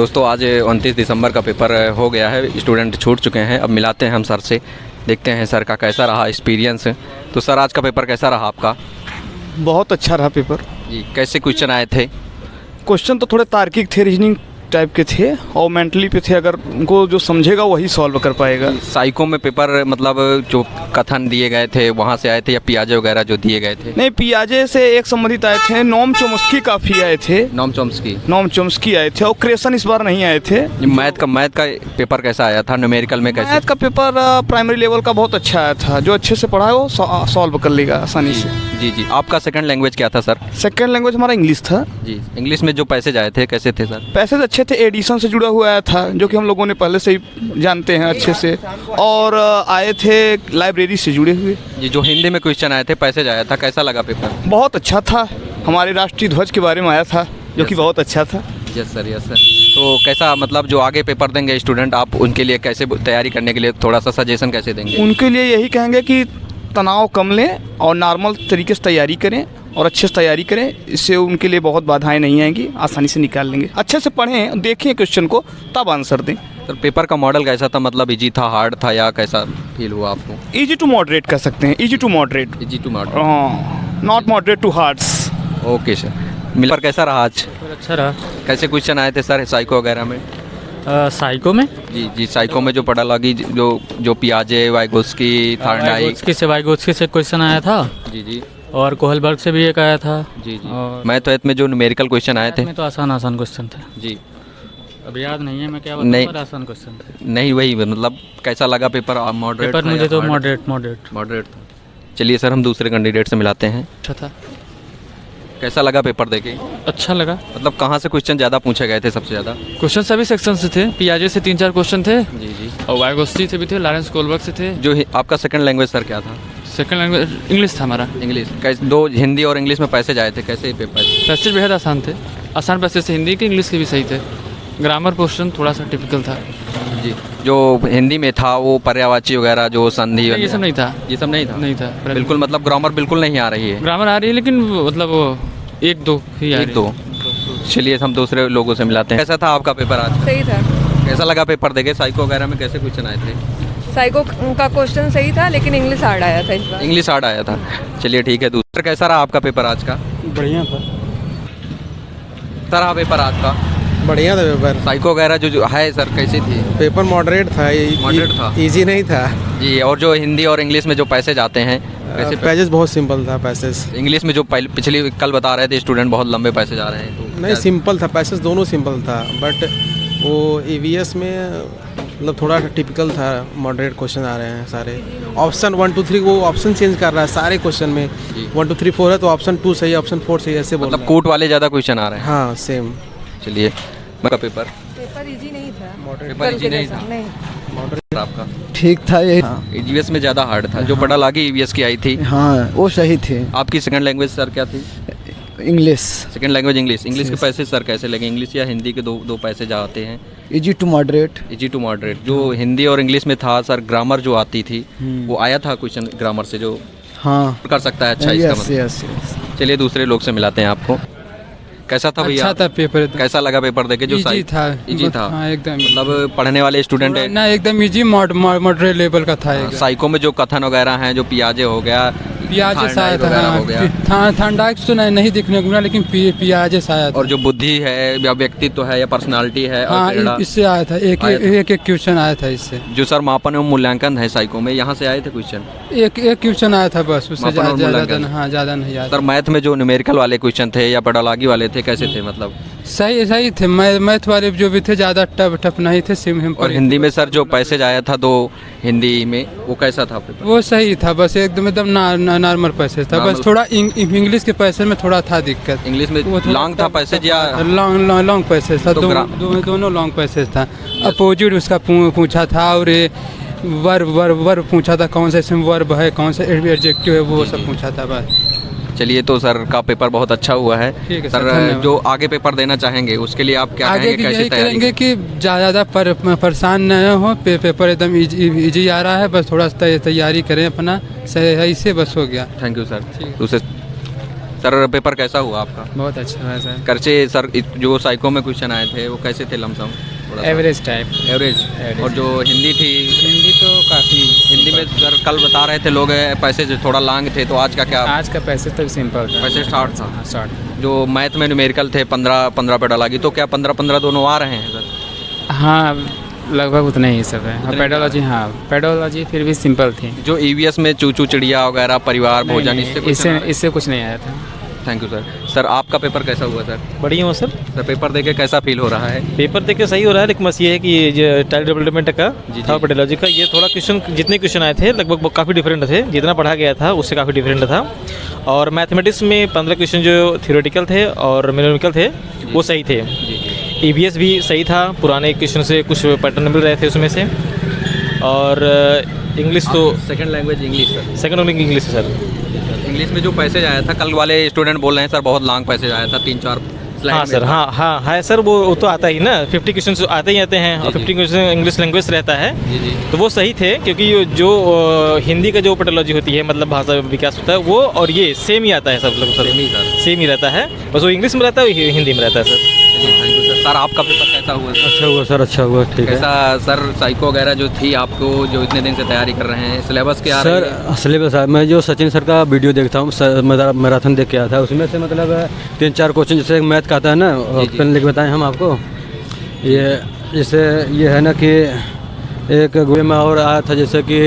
दोस्तों आज 29 दिसंबर का पेपर हो गया है, स्टूडेंट छूट चुके हैं। अब मिलाते हैं हम सर से, देखते हैं सर का कैसा रहा एक्सपीरियंस। तो सर आज का पेपर कैसा रहा आपका? बहुत अच्छा रहा पेपर जी। कैसे क्वेश्चन आए थे? क्वेश्चन तो थोड़े तार्किक थे, रीजनिंग टाइप के थे और मेंटली पे थे। अगर उनको जो समझेगा वही सॉल्व कर पाएगा। साइको में पेपर मतलब जो कथन दिए गए थे वहाँ से आए थे या पियाजे वगैरह जो दिए गए थे? नहीं, पियाजे से एक संबंधित आए थे, नोम चोम्स्की काफ़ी आए थे। नोम चोम्स्की आए थे और क्रेसन इस बार नहीं आए थे। मैथ का पेपर कैसा आया था? न्यूमेरिकल में कैसे? मैथ का पेपर प्राइमरी लेवल का बहुत अच्छा आया था। जो अच्छे से पढ़ा है वो सॉल्व कर लेगा आसानी से। जी। आपका सेकंड लैंग्वेज क्या था सर? सेकंड लैंग्वेज हमारा इंग्लिश था। जी। इंग्लिश में जो पैसेज आए थे कैसे थे सर? पैसेज अच्छे थे, एडिशन से जुड़ा हुआ आया था जो कि हम लोगों ने पहले से ही जानते हैं अच्छे से, और आए थे लाइब्रेरी से जुड़े हुए। जी। जो हिंदी में क्वेश्चन आए थे, पैसेज आया था, कैसा लगा पेपर? बहुत अच्छा था। हमारे राष्ट्रीय ध्वज के बारे में आया था जो कि बहुत अच्छा था। Yes sir. तो कैसा मतलब जो आगे पेपर देंगे स्टूडेंट, आप उनके लिए कैसे तैयारी करने के लिए थोड़ा सा सजेशन कैसे देंगे? उनके लिए यही कहेंगे कि तनाव कम लें और नॉर्मल तरीके से तैयारी करें और अच्छे से तैयारी करें। इससे उनके लिए बहुत बाधाएं नहीं आएंगी, आसानी से निकाल लेंगे। अच्छे से पढ़ें, देखें क्वेश्चन को, तब आंसर दें। सर पेपर का मॉडल कैसा था? मतलब इजी था, हार्ड था, या कैसा फील हुआ आपको? इजी टू मॉडरेट कह सकते हैं। Easy to moderate, not moderate to hards. Okay sir. Paper कैसा रहा आज? अच्छा रहा। कैसे क्वेश्चन आए थे सर साइको वगैरह में? साइको में? जी। साइको में जो पढ़ा लगी, जो पियाजे, वाइगोत्स्की, थार्नडाइक वाइगोत्स्की से क्वेश्चन आया था। जी। और कोहलबर्ग से भी एक आया था। जी। और मैथ में जो न्यूमेरिकल क्वेश्चन आए थे में तो आसान क्वेश्चन थे। जी। अब याद नहीं है मैं क्या बताऊं, पर आसान क्वेश्चन थे। नहीं, वही मतलब कैसा लगा पेपर? मॉडरेट पेपर मुझे तो मॉडरेट था। चलिए सर हम दूसरे कैंडिडेट से मिलाते हैं। अच्छा था। कैसा लगा पेपर देके? अच्छा लगा। मतलब कहाँ से क्वेश्चन ज़्यादा पूछे गए थे सबसे ज़्यादा? क्वेश्चन सभी सेक्शन से थे। पियाजे से 3-4 क्वेश्चन थे। जी। और वाइगोत्स्की से भी थे, लॉरेंस कोहलबर्ग से थे। जो आपका सेकंड लैंग्वेज सर क्या था? सेकंड लैंग्वेज इंग्लिश था हमारा। इंग्लिश। कैसे? दो हिंदी और इंग्लिश में पैसेज आए थे, कैसे पेपर? पैसेज बेहद आसान थे। आसान पैसेज से हिंदी के, इंग्लिश के भी सही थे। ग्रामर पोर्शन थोड़ा सा टिपिकल था। जी। जो हिंदी में था वो पर्यायवाची वगैरह, जो संधि, ये सब नहीं था। ये सब नहीं था बिल्कुल। मतलब ग्रामर बिल्कुल नहीं आ रही है? ग्रामर आ रही है लेकिन मतलब वो एक दो ही आ रही है। 1-2। चलिए हम दूसरे लोगों से मिलाते हैं। कैसा था आपका पेपर आज? सही था। कैसा लगा पेपर देके? साइको वगैरह में कैसे क्वेश्चन आए थे? साइको का क्वेश्चन सही था लेकिन इंग्लिश हार्ड आया था इस बार। इंग्लिश हार्ड आया था। चलिए ठीक है। दूसरा कैसा रहा आपका पेपर आज का? बढ़िया था। रहा पेपर आज का? बढ़िया था पेपर। साइको वगैरह जो है सर कैसी थी? पेपर मॉडरेट था। मॉडरेट था। इजी नहीं था। जी। और जो हिंदी और इंग्लिश में जो पैसेज आते हैं कैसे? पैसेज बहुत सिंपल था। पैसेज इंग्लिश में जो पिछली कल बता रहे थे स्टूडेंट बहुत लंबे पैसेज आ रहे हैं, तो नहीं, सिंपल था। पैसेज दोनों सिंपल था, बट वो ईवीएस में मतलब थोड़ा टिपिकल था। मॉडरेट क्वेश्चन आ रहे हैं सारे। ऑप्शन 1 2 3 वो ऑप्शन चेंज कर रहा है सारे क्वेश्चन में। 1 2 3 4 है तो ऑप्शन 2 सही, ऑप्शन 4 सही, ऐसे बोल मतलब कोट वाले ज़्यादा क्वेश्चन आ रहे हैं। हाँ सेम। चलिए पेपर इजी नहीं था। पेपर इजी नहीं था। नहीं। आपका ठीक था। ये ईवीएस में ज़्यादा हार्ड था। जो पढ़ा लागी ईवीएस की आई थी। हाँ वो सही थे। आपकी सेकंड लैंग्वेज सर क्या थी? इंग्लिश। सेकंड लैंग्वेज इंग्लिश के पैसे सर कैसे लगे? इंग्लिश या हिंदी के दो पैसे आते हैं? Easy to moderate. जो हिंदी और इंग्लिश में था सर, ग्रामर जो आती थी वो आया था क्वेश्चन ग्रामर से, जो हाँ कर सकता है अच्छा इसका मतलब। यस। चलिए दूसरे लोग से मिलाते हैं आपको। कैसा था भैया? अच्छा था पेपर। कैसा लगा पेपर देके? जो इजी था। इजी था। हाँ एकदम। मतलब पढ़ने वाले स्टूडेंट है ना, एकदम इजी मॉडरेट लेवल का था। साइको में जो कथन वगैरह हैं, जो पियाजे हो गया, पियाजे शायद हो गया, थार्नडाइक तो नहीं दिखने को मिला, लेकिन पियाजे शायद। और जो बुद्धि है या व्यक्तित्व है या पर्सनालिटी है, हाँ इससे आया था। एक क्वेश्चन आया था इससे। जो सर मापन एवं मूल्यांकन है साइको में, यहाँ से आए थे क्वेश्चन? एक क्वेश्चन आया था बस, उससे ज़्यादा नहीं आया। सर मैथ में जो न्यूमेरिकल वाले क्वेश्चन थे या पेडालॉजी वाले थे कैसे थे? मतलब सही थे। मैथ वाले जो भी थे ज़्यादा टफ नहीं थे, सिंपल। और हिंदी में सर जो पैसेज आया था 2 हिंदी में, वो कैसा था? वो सही था, बस एकदम नॉर्मल पैसेज था। बस थोड़ा इंग्लिश के पैसेज में थोड़ा था दिक्कत। इंग्लिश में लॉन्ग था पैसेज या लॉन्ग पैसेज था? दोनों लॉन्ग पैसेज था। अपोजिट उसका पूछा था, और वर्ब पूछा था, कौन सा इसमें वर्ब है, कौन सा एडजेक्टिव है, वो सब पूछा था बस। चलिए तो सर का पेपर बहुत अच्छा हुआ है। ठीक है सर, जो आगे पेपर देना चाहेंगे उसके लिए आप क्या कहेंगे? कैसे तैयारी करेंगे कि ज़्यादा परेशान न हो, पेपर एकदम इजी आ रहा है, बस थोड़ा तैयारी करें अपना सही से, बस हो गया। Thank you sir. Sir paper कैसा हुआ आपका? बहुत अच्छा है सर। खर्चे सर जो साइको में क्वेश्चन आए थे वो कैसे थे लमसम? Average type. एवरेज। और जो हिंदी थी, हिंदी तो काफ़ी। हिंदी में सर कल बता रहे थे लोग पैसे जो थोड़ा लॉन्ग थे, तो आज का क्या? आज का पैसे तो सिंपल था। पैसे स्टार्ट था। हाँ, शॉर्ट। जो मैथ में न्यूमेरिकल थे 15 पे डाला गई, तो क्या 15 दोनों आ रहे हैं सर? हाँ, लगभग उतना ही सब है। हाँ, पेडोलॉजी, हाँ पेडोलॉजी फिर भी सिंपल थी। जो ईवीएस में चूचू चिड़िया वगैरह परिवार भोजन, इससे कुछ नहीं आया था। Thank you sir. सर आपका पेपर कैसा हुआ सर? बढ़िया हो सर। सर पेपर देके कैसा फील हो रहा है? पेपर देख के सही हो रहा है, लेकिन बस ये है कि ये टाइल डेवलपमेंट का जी, था, पेडोलॉजी का, ये थोड़ा क्वेश्चन, जितने क्वेश्चन आए थे लगभग काफ़ी डिफरेंट थे, जितना पढ़ा गया था उससे काफ़ी डिफरेंट था। और मैथमेटिक्स में 15 क्वेश्चन जो थ्योरेटिकल थे और न्यूमेरिकल थे वो सही थे। ईवीएस भी सही था, पुराने क्वेश्चन से कुछ पैटर्न मिल रहे थे उसमें से। और इंग्लिश तो second language English sir? Second language English है सर। इंग्लिश में जो पैसेज आया था, कल वाले स्टूडेंट बोल रहे हैं सर बहुत लॉन्ग पैसेज आया था, 3-4 स्लाइड हाँ में सर, था। हाँ है सर, वो तो आता ही ना, 50 क्वेश्चन आते ही आते हैं और 50 क्वेश्चन इंग्लिश लैंग्वेज रहता है। जी जी। तो वो सही थे, क्योंकि जो हिंदी का जो पेडोलॉजी होती है, मतलब भाषा विकास होता है, वो और ये सेम ही आता है सब लोग सर, सेम ही रहता है, बस वो इंग्लिश में रहता है, हिंदी में रहता है sir. Thank you sir. Sir आपका पेपर कैसा हुआ? अच्छा हुआ सर, अच्छा हुआ, ठीक है। कैसा सर साइको वगैरह जो थी आपको, जो इतने दिन से तैयारी कर रहे हैं, सिलेबस क्या सर सिलेबस मैं जो सचिन सर का वीडियो देखता हूँ, मैराथन देख के आया था, उसमें से मतलब 3-4 क्वेश्चन जैसे मैथ का आता है ना, पेन लिख बताएं हम आपको। ये जैसे ये है ना कि एक गुए में और आया था, जैसे कि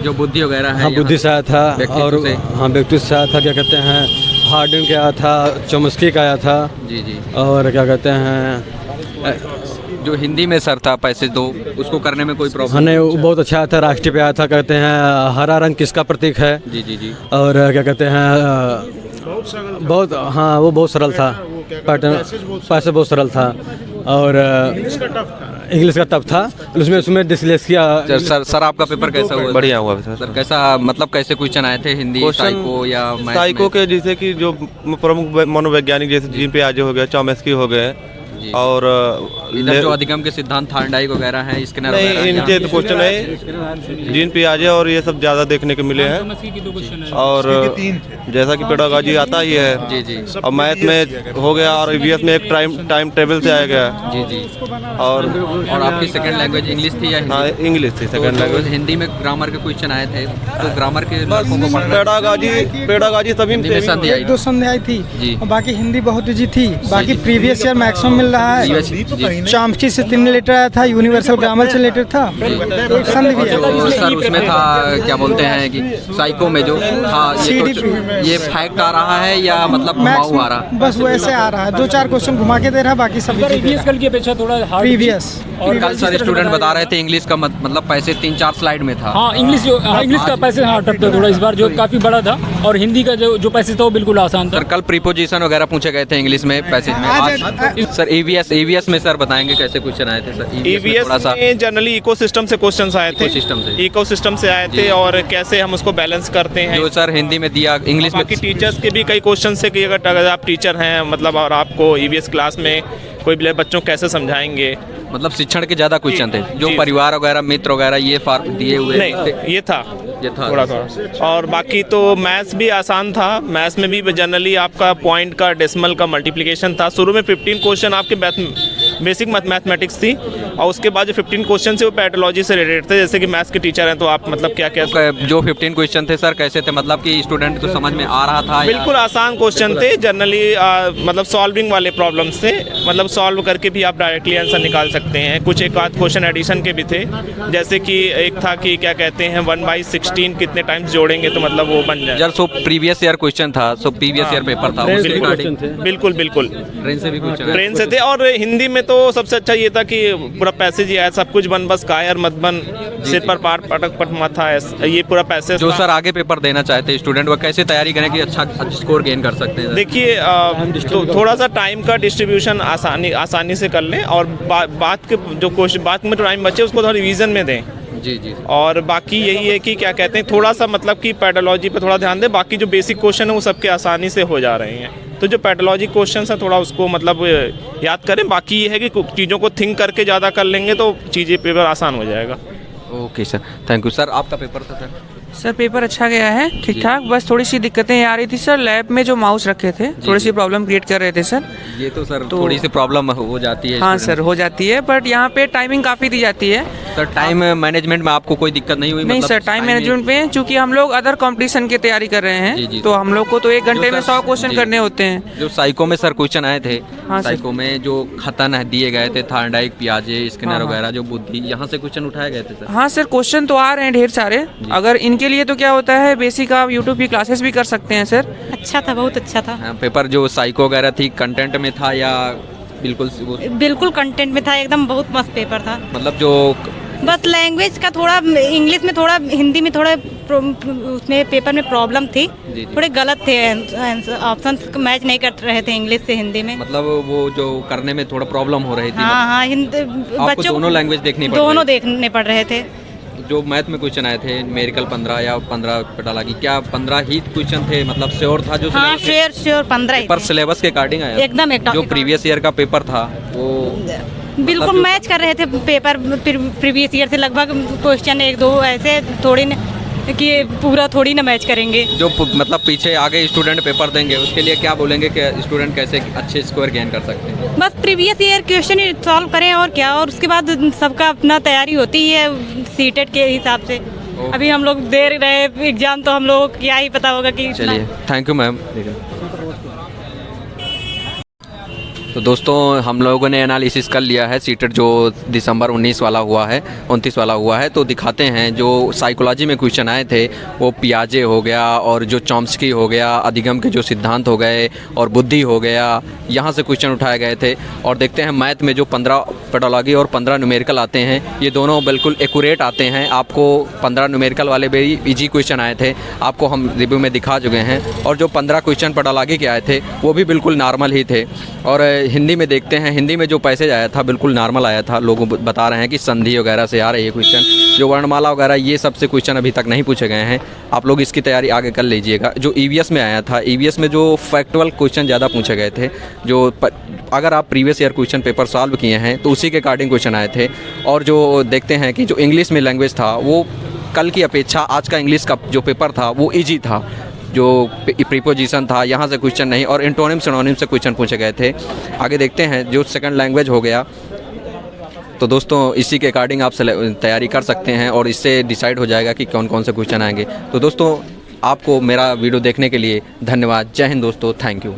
जो बुद्धि वगैरह है, हाँ बुद्धि से आया था, और से। हाँ व्यक्ति से आया था, क्या कहते हैं हार्डिंग का आया था, चॉम्स्की का आया था, जी जी। और क्या कहते हैं जो हिंदी में सर था पैसे दो, उसको करने में कोई प्रॉब्लम? हाँ नहीं, वो बहुत अच्छा आया था, राष्ट्रीय पे आया था, कहते हैं हरा रंग किसका प्रतीक है। जी जी जी। और क्या कहते हैं बहुत, हाँ वो बहुत सरल था, पैटर्न पैसे बहुत सरल था, और इंग्लिश का टफ था, उसमें डिस्लेक्सिया। सर आपका पेपर कैसा हुआ? बढ़िया हुआ सर कैसा, मतलब कैसे क्वेश्चन आए थे हिंदी साइको या मैथ साइको में? के जैसे कि जो प्रमुख मनोवैज्ञानिक जैसे जीन पियाजे हो गए, चॉम्स्की हो गए, और इधर जो अधिगम के सिद्धांत थार्नडाइक वगैरह हैं, स्किनर नहीं, वगैरह, इनके तो क्वेश्चन है जीन पियाजे और ये सब ज़्यादा देखने को मिले हैं। और जैसा कि पेडागॉजी आता ही है जी जी। और मैथ में हो गया, और ईवीएस में एक टाइम टेबल से आया गया। जी जी। और आपकी सेकंड लैंग्वेज इंग्लिश थी या हाँ हिंदी? इंग्लिश थी सेकंड लैंग्वेज। हिंदी में ग्रामर के क्वेश्चन आए थे, तो ग्रामर के लड़कों को पढ़ना पेडागॉजी सभी हिंदी में संधि आई। 1-2 संधि आई थी जी। और बाकी हिंदी बहुत ईजी थी, बाकी प्रीवियस ईयर मैक्सिमम मिल रहा है। चॉम्स्की से 3 लेटर आया था, यूनिवर्सल ग्रामर से लेटर था, एक संधि भी जो है। सर उसमें था क्या बोलते हैं कि साइको में जो था, ये फैक्ट आ रहा है या मतलब घुमाऊ आ रहा है? बस वैसे आ रहा है, 2-4 क्वेश्चन घुमा के दे रहा है, बाकी सब कल की अपेक्षा थोड़ा हार्ड प्रीवियस। और कल सर स्टूडेंट बता रहे थे इंग्लिश का मतलब पैसे 3-4 स्लाइड में था। हाँ इंग्लिश का पैसे हाँ टफ था थोड़ा इस बार, जो काफ़ी बड़ा था, और हिंदी का जो पैसे था वो बिल्कुल आसान था। सर कल प्रीपोजिशन वगैरह पूछे गए थे इंग्लिश में पैसेज में। आज सर ईवीएस में सर बताएंगे कैसे क्वेश्चन आए थे सर? ईवीएस में जनरली इकोसिस्टम से क्वेश्चंस आए थे, इकोसिस्टम से आए थे, और कैसे हम उसको बैलेंस करते हैं, जो सर हिंदी में दिया, इंग्लिश में। बाकी टीचर्स के भी कई क्वेश्चन है कि अगर आप टीचर हैं मतलब, और आपको ईवीएस क्लास में कोई बच्चों को कैसे समझाएंगे, मतलब शिक्षण के ज़्यादा क्वेश्चन थे, जो परिवार वगैरह मित्र वगैरह ये दिए हुए नहीं, ये था थोड़ा। और बाकी तो मैथ्स भी आसान था, मैथ्स में भी जनरली आपका पॉइंट का डेसिमल का मल्टीप्लिकेशन था। शुरू में 15 क्वेश्चन आपके बेसिक मैथमेटिक्स थी, और उसके बाद जो 15 क्वेश्चन थे वो पैथोलॉजी से रिलेटेड थे। जैसे कि मैथ्स के टीचर हैं तो आप मतलब क्या क्या जो 15 क्वेश्चन थे सर कैसे थे, मतलब कि स्टूडेंट को समझ में आ रहा था? बिल्कुल आसान क्वेश्चन थे, जनरली मतलब सॉल्विंग वाले प्रॉब्लम्स थे, मतलब सॉल्व करके भी आप डायरेक्टली आंसर निकाल सकते हैं। कुछ एक आध क्वेश्चन एडिशन के भी थे, जैसे कि एक था कि क्या कहते हैं 1/16 कितने टाइम्स जोड़ेंगे तो मतलब वो बन जाए। सो प्रीवियस ईयर क्वेश्चन था, सो प्रीवियस ईयर पेपर था उसके रिगार्डिंग। बिल्कुल ट्रेन से भी क्वेश्चन, ट्रेन से थे। और हिंदी में तो सबसे अच्छा ये था कि पूरा पैसेज ही आया, सब कुछ बन बस कायर मत बन, सिर पर पार पटक पट माथा, ये पूरा पैसेज। जो सर आगे पेपर देना चाहते हैं स्टूडेंट, वो कैसे तैयारी करें कि अच्छा स्कोर गेन कर सकते हैं? देखिए तो थोड़ा सा टाइम का डिस्ट्रीब्यूशन आसानी से कर लें, और बात के जो क्वेश्चन बात में टाइम बचे उसको थोड़ा रिवीजन में दें। जी जी। और बाकी यही है कि क्या कहते हैं थोड़ा सा मतलब कि पैथोलॉजी पे थोड़ा ध्यान दें, बाकी जो बेसिक क्वेश्चन है वो सबके आसानी से हो जा रहे हैं। तो जो पैथोलॉजी क्वेश्चन है थोड़ा उसको मतलब याद करें, बाकी ये है कि चीज़ों को थिंक करके ज़्यादा कर लेंगे तो चीज़ें पेपर आसान हो जाएगा। Okay sir, thank you sir. आपका पेपर था सर? सर पेपर अच्छा गया है, ठीक ठाक। बस थोड़ी सी दिक्कतें आ रही थी सर, लैब में जो माउस रखे थे थोड़ी सी प्रॉब्लम क्रिएट कर रहे थे सर। ये तो सर थोड़ी सी प्रॉब्लम हो जाती है। हाँ सर हो जाती है, बट यहाँ पे टाइमिंग काफ़ी दी जाती है। सर टाइम मैनेजमेंट में आपको कोई दिक्कत नहीं हुई? नहीं मतलब सर, टाइम मैनेजमेंट में चूंकि हम लोग अदर कंपटीशन की तैयारी कर रहे हैं, तो हम लोग को तो 1 घंटे में 100 क्वेश्चन करने होते हैं। जो साइको में सर क्वेश्चन आए थे, हाँ साइको में जो खतन दिए गए थे, थार्डाइक, पियाजे, स्किनर हाँ, वगैरह, जो बुद्धि, यहाँ से क्वेश्चन उठाए गए थे सर? हाँ सर, क्वेश्चन तो आ रहे हैं ढेर सारे। अगर इनके लिए तो क्या होता है, बेसिक आप यूट्यूब की क्लासेस भी कर सकते हैं सर। अच्छा था, बहुत अच्छा था। पेपर जो साइको वगैरह थी कंटेंट में था या बिल्कुल? बिल्कुल कंटेंट में था, एकदम बहुत मस्त पेपर था। मतलब जो बस लैंग्वेज का थोड़ा, इंग्लिश में थोड़ा, हिंदी में थोड़ा उसमें पेपर में प्रॉब्लम थी। थोड़े गलत थे, ऑप्शन मैच नहीं कर रहे थे इंग्लिश से हिंदी में। मतलब वो जो करने में थोड़ा प्रॉब्लम हो रही थी। हाँ हाँ, बच्चों दोनों लैंग्वेज देखनी पड़ दोनों देखने पड़ रहे थे। जो मैथ में क्वेश्चन आए थे न्यूमेरिकल 15 या 15 पता लगी, क्या 15 ही क्वेश्चन थे? मतलब श्योर था जो? हाँ श्योर 15 पर सिलेबस के अकॉर्डिंग आया एकदम। जो प्रीवियस ईयर का पेपर था वो बिल्कुल मैच कर रहे थे पेपर प्रीवियस ईयर से। लगभग क्वेश्चन 1-2 ऐसे, थोड़ी न कि पूरा थोड़ी ना मैच करेंगे। जो मतलब पीछे आगे स्टूडेंट पेपर देंगे उसके लिए क्या बोलेंगे कि स्टूडेंट कैसे अच्छे स्कोर गेन कर सकते हैं? बस प्रीवियस ईयर क्वेश्चन सॉल्व करें और क्या, और उसके बाद सबका अपना तैयारी होती है सीटेट के हिसाब से। अभी हम लोग दे रहे एग्जाम, तो हम लोग क्या ही पता होगा कि। चलिए, थैंक यू मैम। तो दोस्तों हम लोगों ने एनालिसिस कर लिया है सीटेट जो दिसंबर 29 वाला हुआ है, 29 वाला हुआ है। तो दिखाते हैं जो साइकोलॉजी में क्वेश्चन आए थे वो पियाजे हो गया, और जो चॉम्स्की हो गया, अधिगम के जो सिद्धांत हो गए, और बुद्धि हो गया, यहाँ से क्वेश्चन उठाए गए थे। और देखते हैं मैथ में जो 15 पेडोलॉजी और 15 न्यूमेरिकल आते हैं, ये दोनों बिल्कुल एक्यूरेट आते हैं। आपको 15 न्यूमेरिकल वाले भी इजी क्वेश्चन आए थे, आपको हम रिव्यू में दिखा चुके हैं। और जो 15 क्वेश्चन पेडोलॉजी के आए थे वो भी बिल्कुल नॉर्मल ही थे। और हिंदी में देखते हैं, हिंदी में जो पैसेज आया था बिल्कुल नॉर्मल आया था। लोग बता रहे हैं कि संधि वगैरह से आ रही है क्वेश्चन, जो वर्णमाला वगैरह ये सबसे क्वेश्चन अभी तक नहीं पूछे गए हैं। आप लोग इसकी तैयारी आगे कर लीजिएगा। जो ईवीएस में आया था, ईवीएस में जो फैक्चुअल क्वेश्चन ज़्यादा पूछे गए थे, जो अगर आप previous year question paper solve किए हैं तो उसी के अकॉर्डिंग क्वेश्चन आए थे। और जो देखते हैं कि जो इंग्लिश में लैंग्वेज था वो कल की अपेक्षा आज का इंग्लिश का जो पेपर था वो ईजी था। जो प्रीपोजिशन था यहाँ से क्वेश्चन नहीं, और एंटोनिम सिनोनिम से क्वेश्चन पूछे गए थे। आगे देखते हैं जो सेकंड लैंग्वेज हो गया। तो दोस्तों इसी के अकॉर्डिंग आप तैयारी कर सकते हैं और इससे डिसाइड हो जाएगा कि कौन कौन से क्वेश्चन आएंगे। तो दोस्तों आपको मेरा वीडियो देखने के लिए धन्यवाद। जय हिंद दोस्तों, थैंक यू।